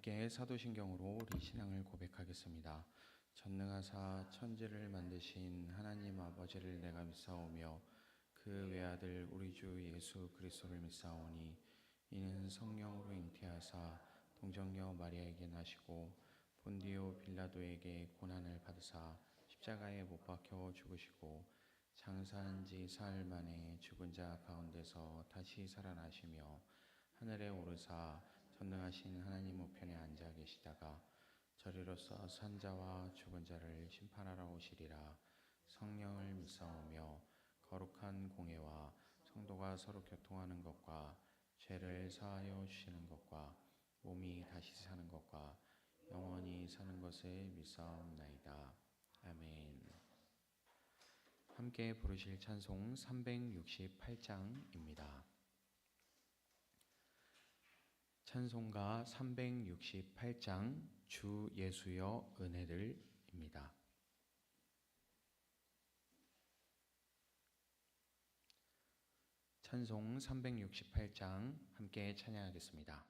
함께 사도신경으로 우리 신앙을 고백하겠습니다. 전능하사 천지를 만드신 하나님 아버지를 내가 믿사오며 그 외아들 우리 주 예수 그리스도를 믿사오니 이는 성령으로 잉태하사 동정녀 마리아에게 나시고 본디오 빌라도에게 고난을 받으사 십자가에 못 박혀 죽으시고 장사한 지 사흘 만에 죽은 자 가운데서 다시 살아나시며 하늘에 오르사 전능하신 하나님 우편에 앉아 계시다가 저리로서 산자와 죽은 자를 심판하러 오시리라. 성령을 믿사오며 거룩한 공회와 성도가 서로 교통하는 것과 죄를 사하여 주시는 것과 몸이 다시 사는 것과 영원히 사는 것을 믿사옵나이다. 아멘. 함께 부르실 찬송 368장입니다. 찬송가 368장 주 예수여 은혜들입니다. 찬송 368장 함께 찬양하겠습니다.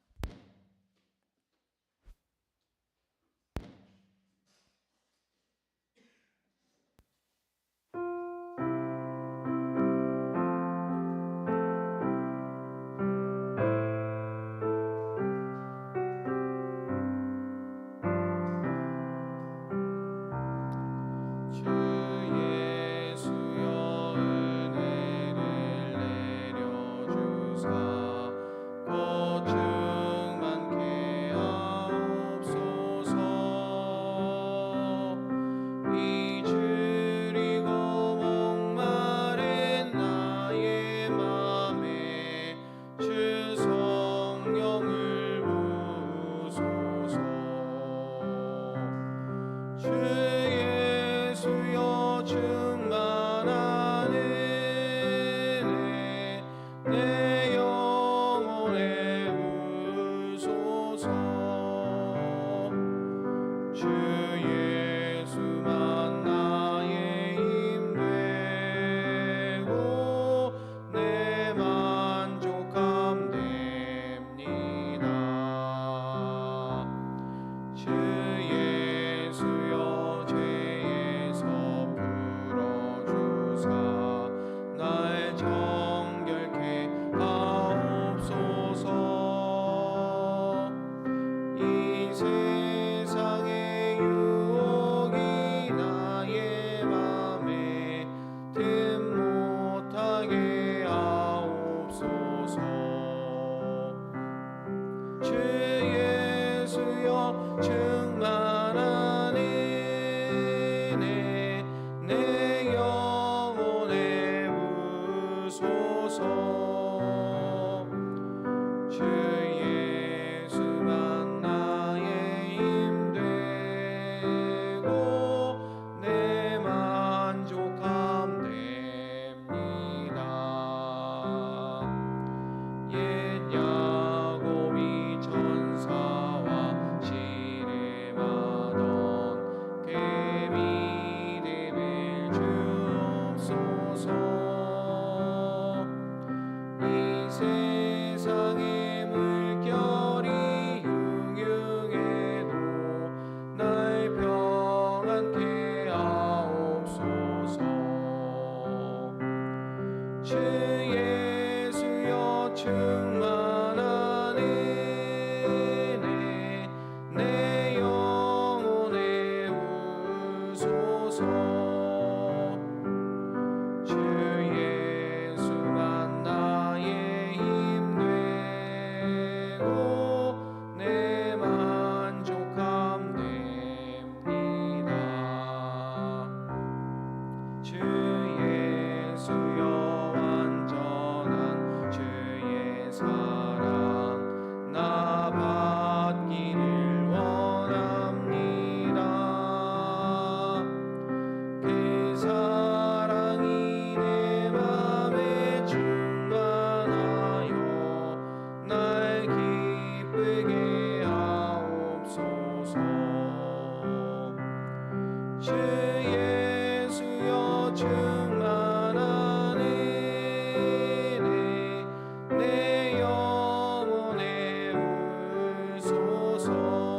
내 영혼에 우소서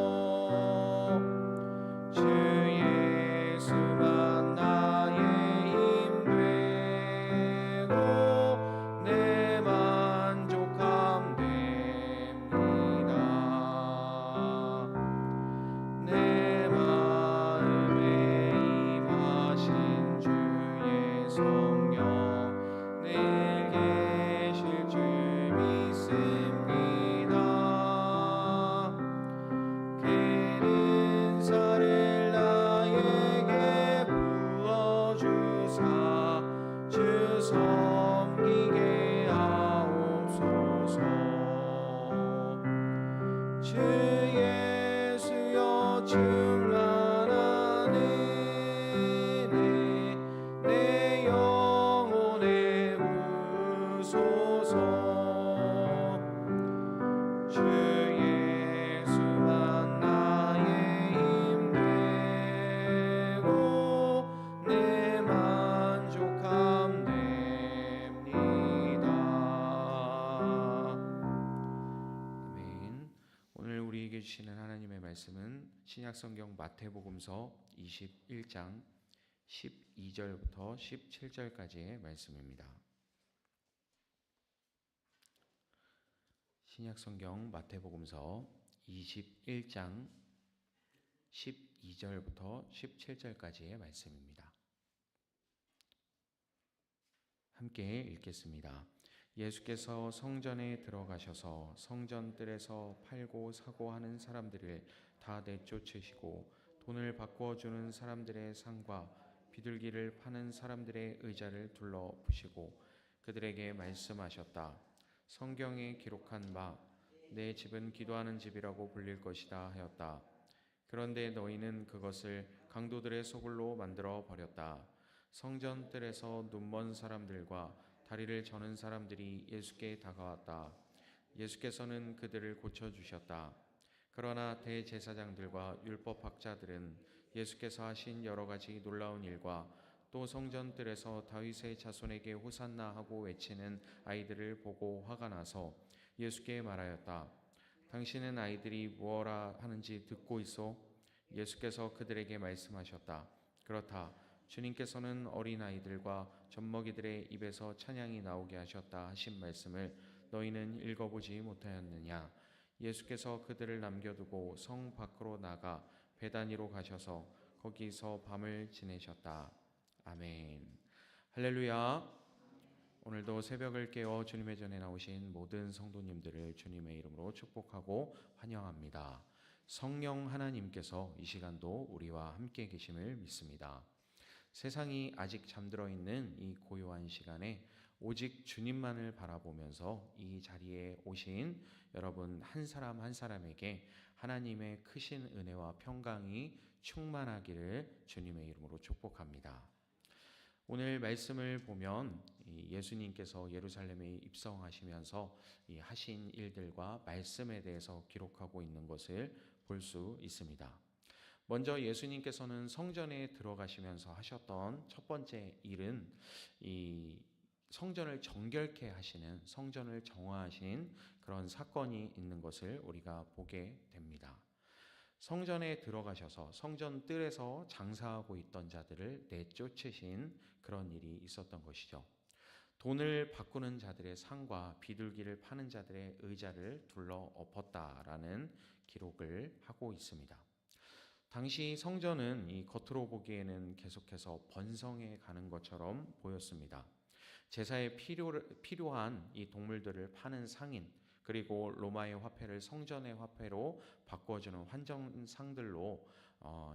성령 내게 계실 줄 믿습니다. 괜은사를 나에게 부어주사 주 섬기게 하옵소서. 주 예수여 충만한 은혜 내 영혼에 부으소서. 주 예수만 나의 힘 되고 내 만족함 됩니다. 아멘. 오늘 우리에게 주시는 하나님의 말씀은 신약성경 마태복음서 21장 12절부터 17절까지의 말씀입니다. 신약성경 마태복음서 21장 12절부터 17절까지의 말씀입니다. 함께 읽겠습니다. 예수께서 성전에 들어가셔서 성전뜰에서 팔고 사고 하는 사람들을 다 내쫓으시고 돈을 바꿔주는 사람들의 상과 비둘기를 파는 사람들의 의자를 둘러 부시고 그들에게 말씀하셨다. 성경에 기록한 바 내 집은 기도하는 집이라고 불릴 것이다 하였다. 그런데 너희는 그것을 강도들의 소굴로 만들어 버렸다. 성전뜰에서 눈먼 사람들과 다리를 저는 사람들이 예수께 다가왔다. 예수께서는 그들을 고쳐주셨다. 그러나 대제사장들과 율법학자들은 예수께서 하신 여러 가지 놀라운 일과 또 성전뜰에서 다윗의 자손에게 호산나 하고 외치는 아이들을 보고 화가 나서 예수께 말하였다. 당신은 아이들이 무엇라 하는지 듣고 있소? 예수께서 그들에게 말씀하셨다. 그렇다. 주님께서는 어린아이들과 젖먹이들의 입에서 찬양이 나오게 하셨다 하신 말씀을 너희는 읽어보지 못하였느냐? 예수께서 그들을 남겨두고 성 밖으로 나가 베다니로 가셔서 거기서 밤을 지내셨다. 아멘. 할렐루야. 오늘도 새벽을 깨워 주님의 전에 나오신 모든 성도님들을 주님의 이름으로 축복하고 환영합니다. 성령 하나님께서 이 시간도 우리와 함께 계심을 믿습니다. 세상이 아직 잠들어 있는 이 고요한 시간에 오직 주님만을 바라보면서 이 자리에 오신 여러분 한 사람 한 사람에게 하나님의 크신 은혜와 평강이 충만하기를 주님의 이름으로 축복합니다. 오늘 말씀을 보면 예수님께서 예루살렘에 입성하시면서 하신 일들과 말씀에 대해서 기록하고 있는 것을 볼 수 있습니다. 먼저 예수님께서는 성전에 들어가시면서 하셨던 첫 번째 일은 이 성전을 정결케 하시는, 성전을 정화하신 그런 사건이 있는 것을 우리가 보게 됩니다. 성전에 들어가셔서 성전 뜰에서 장사하고 있던 자들을 내쫓으신 그런 일이 있었던 것이죠. 돈을 바꾸는 자들의 상과 비둘기를 파는 자들의 의자를 둘러 엎었다라는 기록을 하고 있습니다. 당시 성전은 이 겉으로 보기에는 계속해서 번성해 가는 것처럼 보였습니다. 제사에 필요한 이 동물들을 파는 상인, 그리고 로마의 화폐를 성전의 화폐로 바꿔주는 환전상들로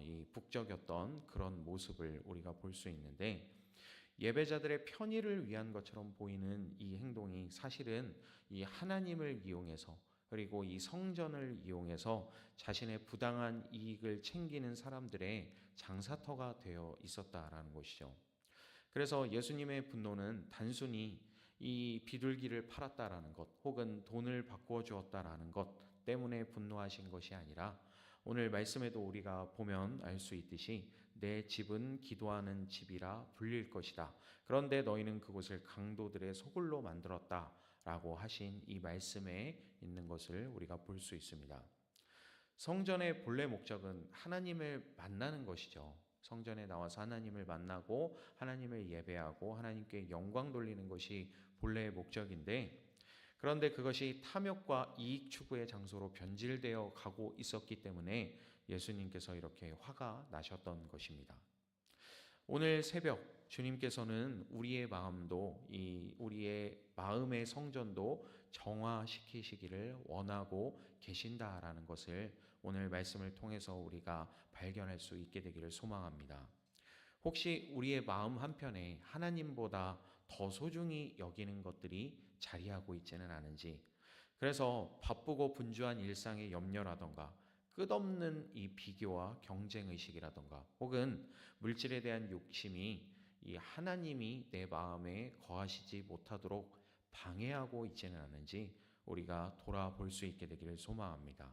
이 북적였던 그런 모습을 우리가 볼 수 있는데, 예배자들의 편의를 위한 것처럼 보이는 이 행동이 사실은 이 하나님을 이용해서, 그리고 이 성전을 이용해서 자신의 부당한 이익을 챙기는 사람들의 장사터가 되어 있었다라는 것이죠. 그래서 예수님의 분노는 단순히 이 비둘기를 팔았다라는 것, 혹은 돈을 바꾸어 주었다라는 것 때문에 분노하신 것이 아니라, 오늘 말씀에도 우리가 보면 알 수 있듯이 내 집은 기도하는 집이라 불릴 것이다. 그런데 너희는 그곳을 강도들의 소굴로 만들었다 라고 하신 이 말씀에 있는 것을 우리가 볼 수 있습니다. 성전의 본래 목적은 하나님을 만나는 것이죠. 성전에 나와서 하나님을 만나고 하나님을 예배하고 하나님께 영광 돌리는 것이 본래의 목적인데, 그런데 그것이 탐욕과 이익 추구의 장소로 변질되어 가고 있었기 때문에 예수님께서 이렇게 화가 나셨던 것입니다. 오늘 새벽 주님께서는 우리의 마음도 우리의 마음의 성전도 정화시키시기를 원하고 계신다라는 것을 오늘 말씀을 통해서 우리가 발견할 수 있게 되기를 소망합니다. 혹시 우리의 마음 한편에 하나님보다 더 소중히 여기는 것들이 자리하고 있지는 않은지, 그래서 바쁘고 분주한 일상의 염려라던가 끝없는 이 비교와 경쟁 의식이라던가 혹은 물질에 대한 욕심이 이 하나님이 내 마음에 거하시지 못하도록 방해하고 있지는 않은지 우리가 돌아볼 수 있게 되기를 소망합니다.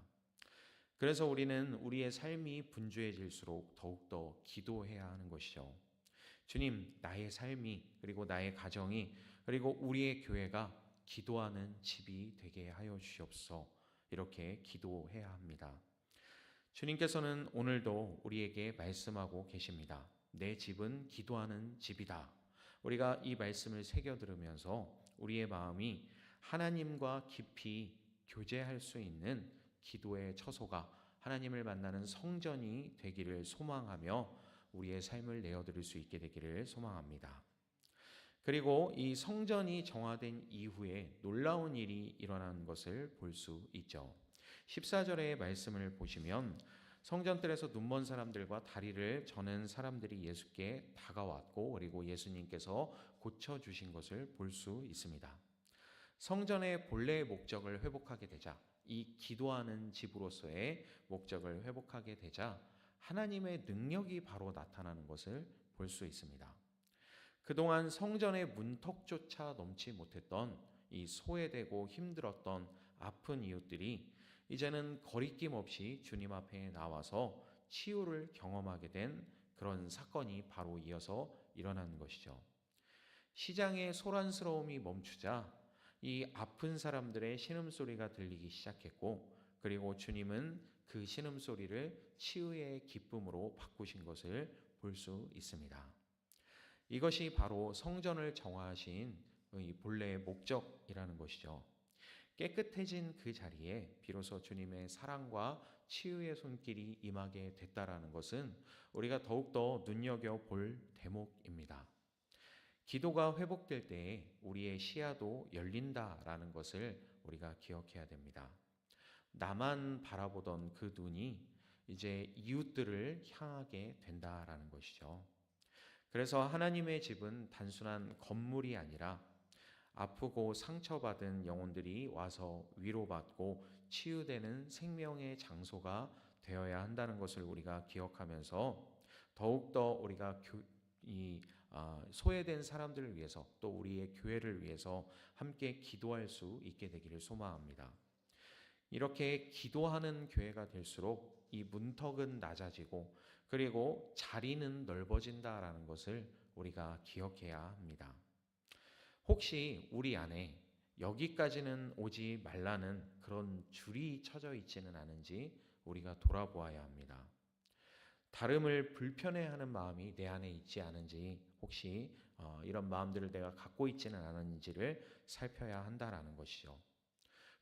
그래서 우리는 우리의 삶이 분주해질수록 더욱더 기도해야 하는 것이죠. 주님, 나의 삶이 그리고 나의 가정이 그리고 우리의 교회가 기도하는 집이 되게 하여 주시옵소서. 이렇게 기도해야 합니다. 주님께서는 오늘도 우리에게 말씀하고 계십니다. 내 집은 기도하는 집이다. 우리가 이 말씀을 새겨 들으면서 우리의 마음이 하나님과 깊이 교제할 수 있는 기도의 처소가 하나님을 만나는 성전이 되기를 소망하며 우리의 삶을 내어드릴 수 있게 되기를 소망합니다. 그리고 이 성전이 정화된 이후에 놀라운 일이 일어나는 것을 볼 수 있죠. 14절의 말씀을 보시면 성전뜰에서 눈먼 사람들과 다리를 저는 사람들이 예수께 다가왔고 그리고 예수님께서 고쳐주신 것을 볼 수 있습니다. 성전의 본래의 목적을 회복하게 되자, 이 기도하는 집으로서의 목적을 회복하게 되자 하나님의 능력이 바로 나타나는 것을 볼 수 있습니다. 그동안 성전의 문턱조차 넘지 못했던 이 소외되고 힘들었던 아픈 이웃들이 이제는 거리낌 없이 주님 앞에 나와서 치유를 경험하게 된 그런 사건이 바로 이어서 일어나는 것이죠. 시장의 소란스러움이 멈추자 이 아픈 사람들의 신음소리가 들리기 시작했고 그리고 주님은 그 신음소리를 치유의 기쁨으로 바꾸신 것을 볼 수 있습니다. 이것이 바로 성전을 정화하신 이 본래의 목적이라는 것이죠. 깨끗해진 그 자리에 비로소 주님의 사랑과 치유의 손길이 임하게 됐다라는 것은 우리가 더욱더 눈여겨볼 대목입니다. 기도가 회복될 때에 우리의 시야도 열린다라는 것을 우리가 기억해야 됩니다. 나만 바라보던 그 눈이 이제 이웃들을 향하게 된다라는 것이죠. 그래서 하나님의 집은 단순한 건물이 아니라 아프고 상처받은 영혼들이 와서 위로받고 치유되는 생명의 장소가 되어야 한다는 것을 우리가 기억하면서 더욱더 우리가 소외된 사람들을 위해서 또 우리의 교회를 위해서 함께 기도할 수 있게 되기를 소망합니다. 이렇게 기도하는 교회가 될수록 이 문턱은 낮아지고 그리고 자리는 넓어진다라는 것을 우리가 기억해야 합니다. 혹시 우리 안에 여기까지는 오지 말라는 그런 줄이 쳐져 있지는 않은지 우리가 돌아보아야 합니다. 다름을 불편해하는 마음이 내 안에 있지 않은지 혹시 이런 마음들을 내가 갖고 있지는 않은지를 살펴야 한다라는 것이죠.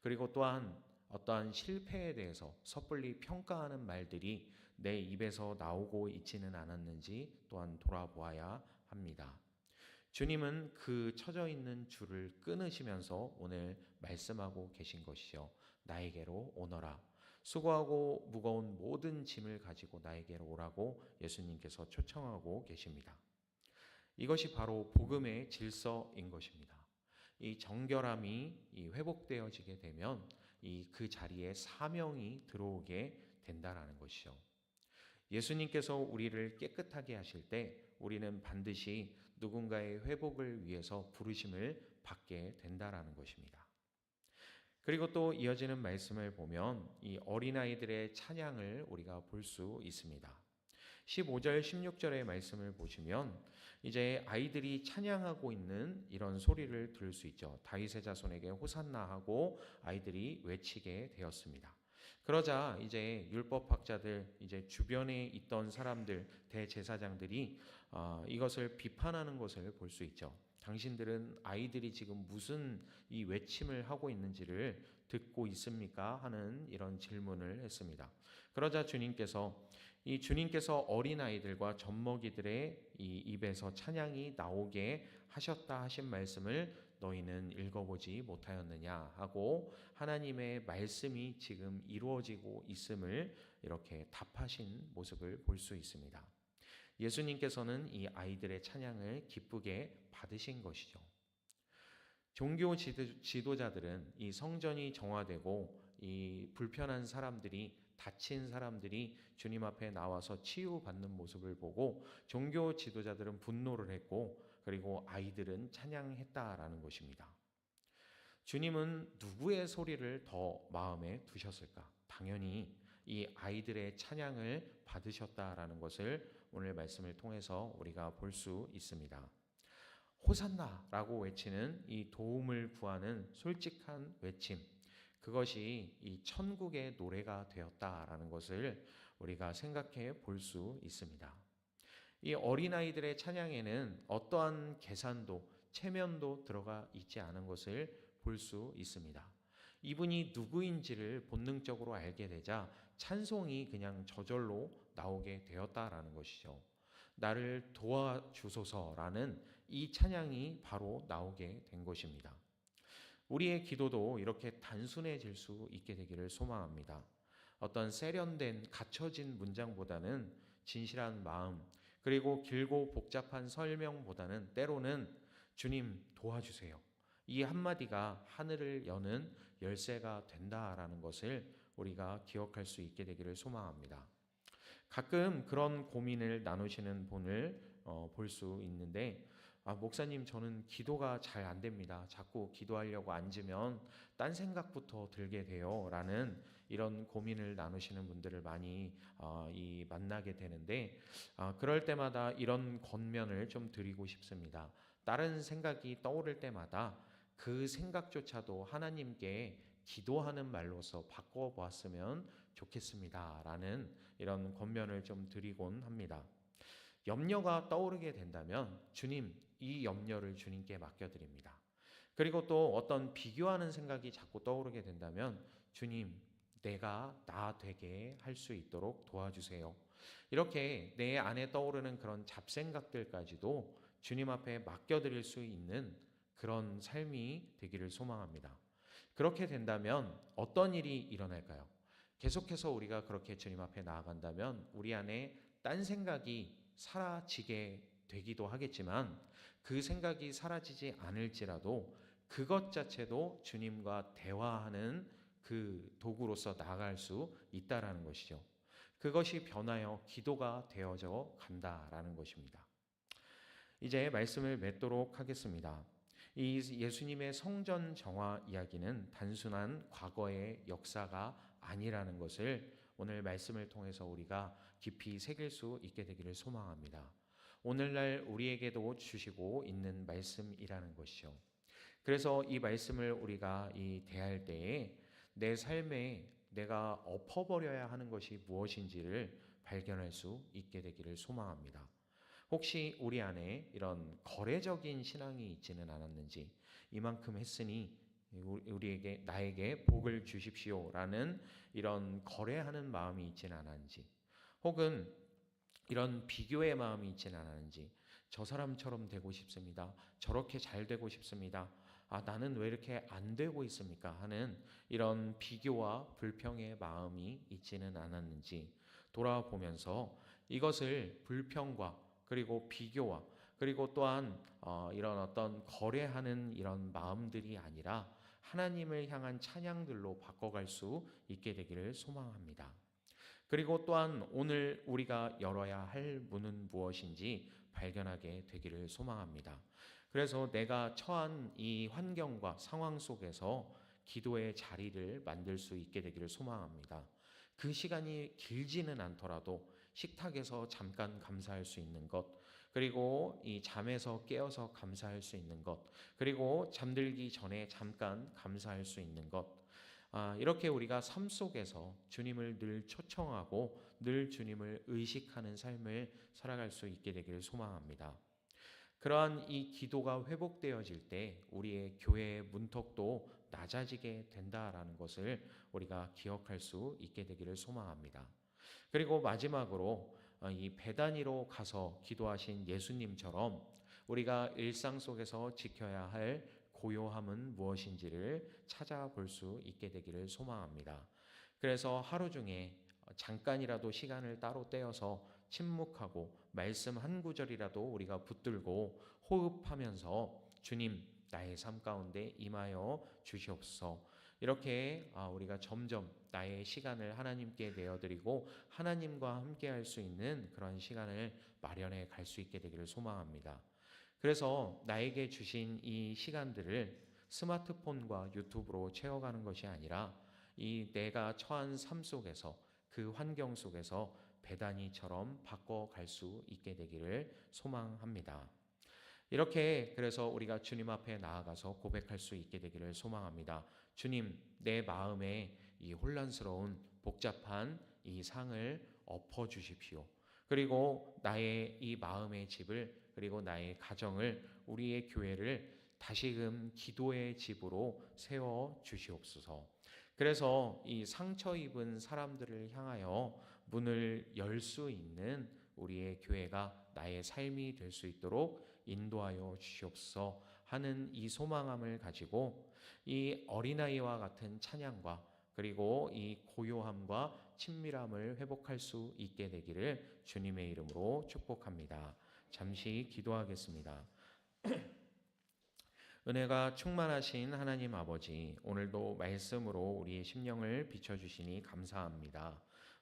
그리고 또한 어떠한 실패에 대해서 섣불리 평가하는 말들이 내 입에서 나오고 있지는 않았는지 또한 돌아보아야 합니다. 주님은 그 쳐져 있는 줄을 끊으시면서 오늘 말씀하고 계신 것이죠. 나에게로 오너라. 수고하고 무거운 모든 짐을 가지고 나에게로 오라고 예수님께서 초청하고 계십니다. 이것이 바로 복음의 질서인 것입니다. 이 정결함이 회복되어지게 되면 그 자리에 사명이 들어오게 된다라는 것이죠. 예수님께서 우리를 깨끗하게 하실 때 우리는 반드시 누군가의 회복을 위해서 부르심을 받게 된다라는 것입니다. 그리고 또 이어지는 말씀을 보면 이 어린아이들의 찬양을 우리가 볼 수 있습니다. 15절, 16절의 말씀을 보시면 이제 아이들이 찬양하고 있는 이런 소리를 들을 수 있죠. 다윗의 자손에게 호산나 하고 아이들이 외치게 되었습니다. 그러자 이제 율법학자들, 이제 주변에 있던 사람들, 대제사장들이 이것을 비판하는 것을 볼 수 있죠. 당신들은 아이들이 지금 무슨 이 외침을 하고 있는지를 듣고 있습니까? 하는 이런 질문을 했습니다. 그러자 주님께서 이 주님께서 어린아이들과 젖먹이들의 이 입에서 찬양이 나오게 하셨다 하신 말씀을 너희는 읽어보지 못하였느냐 하고 하나님의 말씀이 지금 이루어지고 있음을 이렇게 답하신 모습을 볼 수 있습니다. 예수님께서는 이 아이들의 찬양을 기쁘게 받으신 것이죠. 종교 지도자들은 이 성전이 정화되고 이 불편한 사람들이, 다친 사람들이 주님 앞에 나와서 치유받는 모습을 보고 종교 지도자들은 분노를 했고, 그리고 아이들은 찬양했다라는 것입니다. 주님은 누구의 소리를 더 마음에 두셨을까? 당연히 이 아이들의 찬양을 받으셨다라는 것을 오늘 말씀을 통해서 우리가 볼 수 있습니다. 호산나라고 외치는 이 도움을 구하는 솔직한 외침, 그것이 이 천국의 노래가 되었다라는 것을 우리가 생각해 볼 수 있습니다. 이 어린아이들의 찬양에는 어떠한 계산도, 체면도 들어가 있지 않은 것을 볼 수 있습니다. 이분이 누구인지를 본능적으로 알게 되자 찬송이 그냥 저절로 나오게 되었다라는 것이죠. 나를 도와주소서라는 이 찬양이 바로 나오게 된 것입니다. 우리의 기도도 이렇게 단순해질 수 있게 되기를 소망합니다. 어떤 세련된 갖춰진 문장보다는 진실한 마음, 그리고 길고 복잡한 설명보다는 때로는 주님 도와주세요, 이 한마디가 하늘을 여는 열쇠가 된다라는 것을 우리가 기억할 수 있게 되기를 소망합니다. 가끔 그런 고민을 나누시는 분을 볼 수 있는데, 목사님, 저는 기도가 잘 안 됩니다. 자꾸 기도하려고 앉으면 딴 생각부터 들게 돼요. 라는 이런 고민을 나누시는 분들을 많이 만나게 되는데, 그럴 때마다 이런 권면을 좀 드리고 싶습니다. 다른 생각이 떠오를 때마다 그 생각조차도 하나님께 기도하는 말로서 바꿔보았으면 좋겠습니다. 라는 이런 권면을 좀 드리곤 합니다. 염려가 떠오르게 된다면 주님, 이 염려를 주님께 맡겨드립니다. 그리고 또 어떤 비교하는 생각이 자꾸 떠오르게 된다면 주님, 내가 나 되게 할 수 있도록 도와주세요. 이렇게 내 안에 떠오르는 그런 잡생각들까지도 주님 앞에 맡겨드릴 수 있는 그런 삶이 되기를 소망합니다. 그렇게 된다면 어떤 일이 일어날까요? 계속해서 우리가 그렇게 주님 앞에 나아간다면 우리 안에 딴 생각이 사라지게 되기도 하겠지만, 그 생각이 사라지지 않을지라도 그것 자체도 주님과 대화하는 그 도구로서 나아갈 수 있다라는 것이죠. 그것이 변하여 기도가 되어져 간다라는 것입니다. 이제 말씀을 맺도록 하겠습니다. 이 예수님의 성전 정화 이야기는 단순한 과거의 역사가 아니라는 것을 오늘 말씀을 통해서 우리가 깊이 새길 수 있게 되기를 소망합니다. 오늘날 우리에게도 주시고 있는 말씀이라는 것이죠. 그래서 이 말씀을 우리가 대할 때에 내 삶에 내가 엎어버려야 하는 것이 무엇인지를 발견할 수 있게 되기를 소망합니다. 혹시 우리 안에 이런 거래적인 신앙이 있지는 않았는지, 이만큼 했으니 우리에게, 나에게 복을 주십시오라는 이런 거래하는 마음이 있지는 않았는지, 혹은 이런 비교의 마음이 있지는 않았는지, 저 사람처럼 되고 싶습니다, 저렇게 잘 되고 싶습니다, 나는 왜 이렇게 안 되고 있습니까 하는 이런 비교와 불평의 마음이 있지는 않았는지 돌아보면서 이것을 불평과 그리고 비교와 그리고 또한 이런 어떤 거래하는 이런 마음들이 아니라 하나님을 향한 찬양들로 바꿔갈 수 있게 되기를 소망합니다. 그리고 또한 오늘 우리가 열어야 할 문은 무엇인지 발견하게 되기를 소망합니다. 그래서 내가 처한 이 환경과 상황 속에서 기도의 자리를 만들 수 있게 되기를 소망합니다. 그 시간이 길지는 않더라도 식탁에서 잠깐 감사할 수 있는 것, 그리고 이 잠에서 깨어서 감사할 수 있는 것, 그리고 잠들기 전에 잠깐 감사할 수 있는 것, 이렇게 우리가 삶 속에서 주님을 늘 초청하고 늘 주님을 의식하는 삶을 살아갈 수 있게 되기를 소망합니다. 그러한 이 기도가 회복되어질 때 우리의 교회의 문턱도 낮아지게 된다라는 것을 우리가 기억할 수 있게 되기를 소망합니다. 그리고 마지막으로 이 베다니로 가서 기도하신 예수님처럼 우리가 일상 속에서 지켜야 할 고요함은 무엇인지를 찾아볼 수 있게 되기를 소망합니다. 그래서 하루 중에 잠깐이라도 시간을 따로 떼어서 침묵하고 말씀 한 구절이라도 우리가 붙들고 호흡하면서 주님 나의 삶 가운데 임하여 주시옵소서. 이렇게 우리가 점점 나의 시간을 하나님께 내어드리고 하나님과 함께 할 수 있는 그런 시간을 마련해 갈 수 있게 되기를 소망합니다. 그래서 나에게 주신 이 시간들을 스마트폰과 유튜브로 채워가는 것이 아니라 이 내가 처한 삶 속에서 그 환경 속에서 베다니처럼 바꿔갈 수 있게 되기를 소망합니다. 이렇게 그래서 우리가 주님 앞에 나아가서 고백할 수 있게 되기를 소망합니다. 주님, 내 마음에 이 혼란스러운 복잡한 이 상을 엎어 주십시오. 그리고 나의 이 마음의 집을 그리고 나의 가정을 우리의 교회를 다시금 기도의 집으로 세워 주시옵소서. 그래서 이 상처 입은 사람들을 향하여 문을 열 수 있는 우리의 교회가 나의 삶이 될 수 있도록 인도하여 주시옵소서 하는 이 소망함을 가지고 이 어린아이와 같은 찬양과 그리고 이 고요함과 친밀함을 회복할 수 있게 되기를 주님의 이름으로 축복합니다. 잠시 기도하겠습니다. 은혜가 충만하신 하나님 아버지, 오늘도 말씀으로 우리의 심령을 비춰주시니 감사합니다.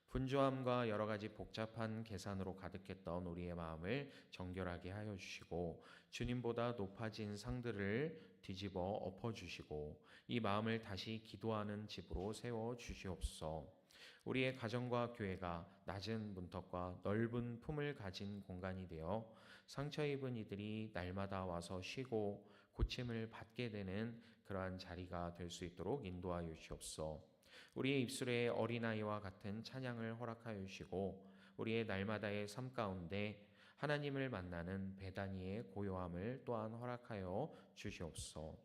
분주함과 여러 가지 복잡한 계산으로 가득했던 우리의 마음을 정결하게 하여 주시고 주님보다 높아진 상들을 뒤집어 엎어 주시고 이 마음을 다시 기도하는 집으로 세워 주시옵소서. 우리의 가정과 교회가 낮은 문턱과 넓은 품을 가진 공간이 되어 상처 입은 이들이 날마다 와서 쉬고 고침을 받게 되는 그러한 자리가 될 수 있도록 인도하여 주시옵소서. 우리의 입술에 어린아이와 같은 찬양을 허락하여 주시고 우리의 날마다의 삶 가운데 하나님을 만나는 베다니의 고요함을 또한 허락하여 주시옵소서.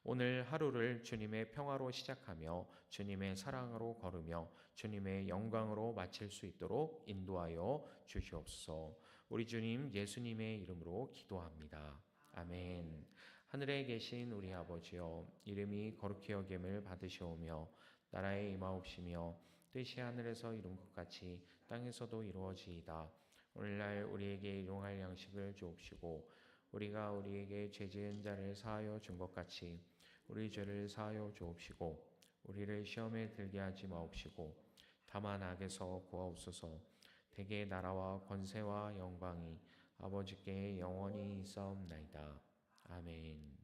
오늘 하루를 주님의 평화로 시작하며 주님의 사랑으로 걸으며 주님의 영광으로 마칠 수 있도록 인도하여 주시옵소서. 우리 주님 예수님의 이름으로 기도합니다. 아멘. 하늘에 계신 우리 아버지여, 이름이 거룩히 여김을 받으시오며 나라에 임하옵시며 뜻이 하늘에서 이룬 것 같이 땅에서도 이루어지이다. 오늘날 우리에게 일용할 양식을 주옵시고 우리가 우리에게 죄 지은 자를 사하여 준 것 같이 우리 죄를 사하여 주옵시고 우리를 시험에 들게 하지 마옵시고 다만 악에서 구하옵소서. 대개 나라와 권세와 영광이 아버지께 영원히 있사옵나이다. 아멘.